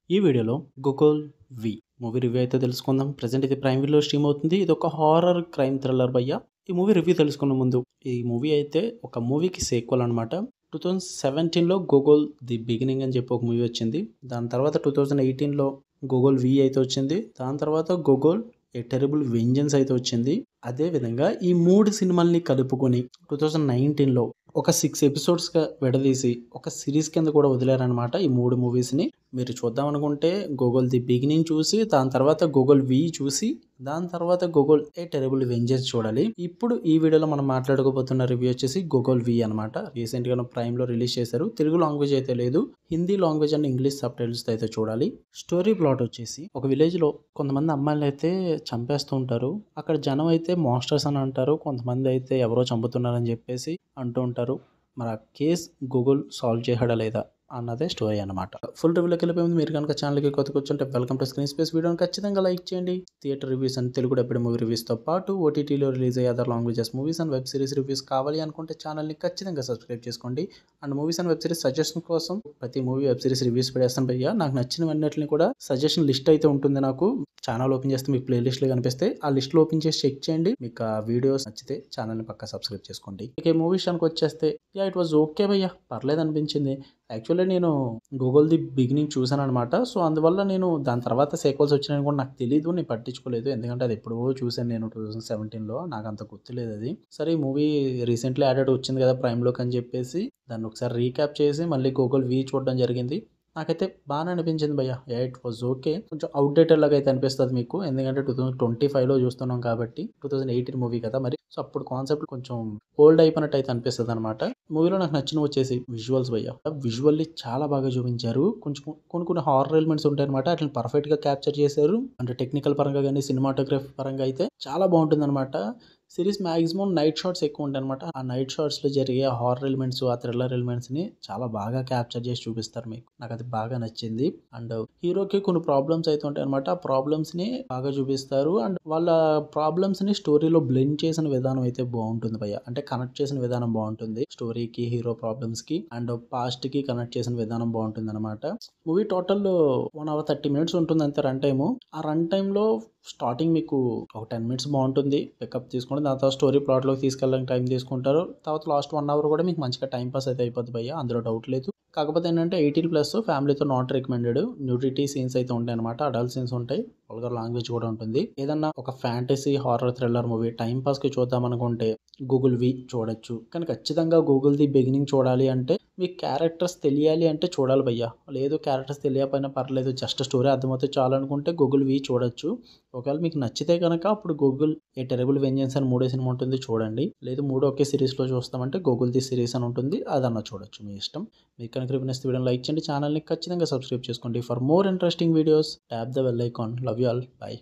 ఈ వీడియోలో 'గొగోల్ వి' movie review అయితే తెలుసుకుందాం. ప్రెజెంట్ ఇది ప్రైమ్ వీడియోలో స్ట్రీమ్ అవుతుంది. ఇది ఒక హారర్ క్రైమ్ థ్రిల్లర్ భయ్యా. ఈ మూవీ రివ్యూ తెలుసుకునే ముందు ఈ మూవీ అయితే ఒక మూవీకి సీక్వెల్ అనమాట. 2017లో 'గొగోల్ ది బిగినింగ్' అని చెప్పి ఒక మూవీ వచ్చింది. దాని తర్వాత 2018లో 'గొగోల్ వి' అయితే వచ్చింది. దాని తర్వాత 'గొగోల్ ఏ టెరబుల్ వెంజెన్స్' అయితే వచ్చింది. అదేవిధంగా ఈ 3 సినిమాల్ని కలుపుకొని 2019లో ఒక 6 ఎపిసోడ్స్‌గా విడదీసి ఒక సిరీస్ కింద కూడా వదిలారనమాట ఈ 3 మూవీస్‌ని. మీరు చూద్దాం అనుకుంటే 'గొగోల్ ది బిగినింగ్' చూసి, దాని తర్వాత 'గొగోల్ వి' చూసి, దాని తర్వాత 'గొగోల్ ఏ టెరబుల్ వెంజెన్స్' చూడాలి. ఇప్పుడు ఈ వీడియోలో మనం మాట్లాడుకోబోతున్న రివ్యూ వచ్చేసి 'గొగోల్ వి' అనమాట. రీసెంట్‌గా ప్రైమ్‌లో రిలీజ్ చేశారు. తెలుగు లాంగ్వేజ్ అయితే లేదు. హిందీ లాంగ్వేజ్ అండ్ ఇంగ్లీష్ సబ్‌టైటిల్స్‌తో అయితే చూడాలి. స్టోరీ ప్లాట్ వచ్చేసి ఒక విలేజ్‌లో కొంతమంది అమ్మాయిలని అయితే చంపేస్తూ ఉంటారు. అక్కడ జనం అయితే మాన్స్టర్స్ అని అంటారు. కొంతమంది అయితే ఎవరో చంపుతున్నారని చెప్పేసి అంటూ ఉంటారు. మరి ఆ కేస్ గూగుల్ సాల్వ్ చేశాడా లేదా అన్నదే స్టోరీ అనమాట. ఫుల్ రివ్యూలోకి వెళ్ళిపోయే ముందు మీరు కనుక ఛానల్కి కొత్తగా వచ్చుంటే వెల్కమ్ టు స్క్రీన్ స్పేస్. వీడియోని ఖచ్చితంగా లైక్ చేయండి. Theatre reviews and Telugu dubbed movie రివ్యూస్తో పాటు ఓటీటీలో రిలీజ్ అయ్యే other languages movies and web series reviews కావాలి అనుకుంటే ఛానల్ని ఖచ్చితంగా సబ్స్క్రైబ్ చేసుకోండి. And movies and web series suggestion కోసం ప్రతి మూవీ వెబ్ సిరీస్ రివ్యూస్ పెడేస్తాను భయ్యా. నాకు నచ్చినవన్నిటిని కూడా సజెషన్ లిస్ట్ అయితే ఉంటుంది. నాకు ఛానల్ ఓపెన్ చేస్తే మీకు ప్లేలిస్ట్లు కనిపిస్తాయి. ఆ లిస్ట్లో ఓపెన్ చేసి చెక్ చేయండి. మీకు ఆ వీడియోస్ నచ్చితే ఛానల్ని పక్కా సబ్స్క్రైబ్ చేసుకోండి. ఇక ఈ మూవీ విషయానికి వచ్చేస్తే ఇట్ వాజ్ ఓకే భయ్యా, పర్లేదు అనిపించింది. యాక్చువల్లీ నేను 'గొగోల్ ది బిగినింగ్' చూసాను అనమాట. సో అందువల్ల నేను దాని తర్వాత సీక్వెల్స్ వచ్చినాయని కూడా నాకు తెలీదు. నేను పట్టించుకోలేదు. ఎందుకంటే అది ఎప్పుడో చూసాను నేను 2017లో. నాకు అంత గుర్తులేదు అది. సరే ఈ మూవీ రీసెంట్లీ యాడెడ్ వచ్చింది కదా ప్రైమ్‌లోకి అని చెప్పేసి దాన్ని ఒకసారి రీక్యాప్ చేసి మళ్ళీ 'గొగోల్ వి' చూడడం జరిగింది. నాకైతే బాగానే అనిపించింది భయ్యా. It was okay. కొంచెం అవుట్‌డేటెడ్ లాగా అయితే అనిపిస్తుంది మీకు. ఎందుకంటే 2025లో చూస్తున్నాం కాబట్టి 2018 మూవీ కదా మరి. సో అప్పుడు కాన్సెప్ట్ కొంచెం ఓల్డ్ అయిపోయినట్టు అయితే అనిపిస్తుంది అనమాట. మూవీలో నాకు నచ్చినవి వచ్చేసి విజువల్స్ భయ్యా. విజువల్లీ చాలా బాగా చూపించారు. కొంచెం కొన్ని హారర్ ఎలిమెంట్స్ ఉంటాయి అనమాట. వాటిని పర్ఫెక్ట్‌గా క్యాప్చర్ చేశారు. అంటే టెక్నికల్ పరంగా కానీ సినిమాటోగ్రఫీ పరంగా అయితే చాలా బాగుంటుంది అనమాట. సిరీస్ మాక్సిమం నైట్ షాట్స్ ఎక్కువ ఉంటాయి అనమాట. ఆ నైట్ షాట్స్లో జరిగే హారర్ ఎలిమెంట్స్, ఆ థ్రిల్లర్ ఎలిమెంట్స్ని చాలా బాగా క్యాప్చర్ చేసి చూపిస్తారు మీకు. నాకు అది బాగా నచ్చింది. అండ్ హీరోకి కొన్ని ప్రాబ్లమ్స్ అయితే ఉంటాయి అనమాట. ఆ ప్రాబ్లమ్స్ని బాగా చూపిస్తారు. అండ్ వాళ్ళ ప్రాబ్లమ్స్ని స్టోరీలో బ్లెండ్ చేసిన విధానం అయితే బాగుంటుంది భయ్య. అంటే కనెక్ట్ చేసిన విధానం బాగుంటుంది. స్టోరీకి, హీరో ప్రాబ్లమ్స్కి అండ్ పాస్ట్కి కనెక్ట్ చేసిన విధానం బాగుంటుంది అనమాట. మూవీ టోటల్ 1 hour 30 minutes ఉంటుంది అంతే రన్ టైము. ఆ రన్ టైంలో స్టార్టింగ్ మీకు ఒక 10 minutes బాగుంటుంది. పికప్ తీసుకోండి. దాని తర్వాత స్టోరీ ప్లాట్లోకి తీసుకెళ్ళడానికి టైం తీసుకుంటారు. తర్వాత లాస్ట్ 1 hour కూడా మీకు మంచిగా టైం పాస్ అయితే అయిపోద్ది భయ్య. అందులో డౌట్ లేదు. కాకపోతే ఏంటంటే 18+ ఫ్యామిలీతో నాట్ రికమెండెడ్. న్యూడిటీ సీన్స్ అయితే ఉంటాయి అనమాట. అడల్ట్ సీన్స్ ఉంటాయి. వల్గర్ లాంగ్వేజ్ కూడా ఉంటుంది. ఏదన్నా ఒక fantasy horror thriller movie time పాస్కి చూద్దాం అనుకుంటే 'గూగుల్ వి' చూడొచ్చు. కానీ ఖచ్చితంగా 'గూగుల్ ది బిగినింగ్' చూడాలి అంటే మీకు క్యారెక్టర్స్ తెలియాలి అంటే చూడాలి భయ్య. లేదు క్యారెక్టర్స్ తెలియకపోయినా పర్లేదు, జస్ట్ స్టోరీ అర్థమవుతే చాలు అనుకుంటే 'గూగుల్ వి' చూడొచ్చు. ఒకవేళ మీకు నచ్చితే కనుక అప్పుడు 'గూగుల్ ఏ టెరబుల్ వెంజెన్స్' అని 3 సినిమా ఉంటుంది చూడండి. లేదు 3 ఒకే సిరీస్లో చూస్తామంటే 'గూగుల్ ది సిరీస్' అని ఉంటుంది. అదన్నా చూడొచ్చు మీ ఇష్టం. మీకు కనుక రివ్యూ నచ్చితే వీడియోని లైక్ చేయండి. ఛానల్ని ఖచ్చితంగా సబ్స్క్రైబ్ చేసుకోండి. For more interesting videos tap the bell icon. Love you all. By.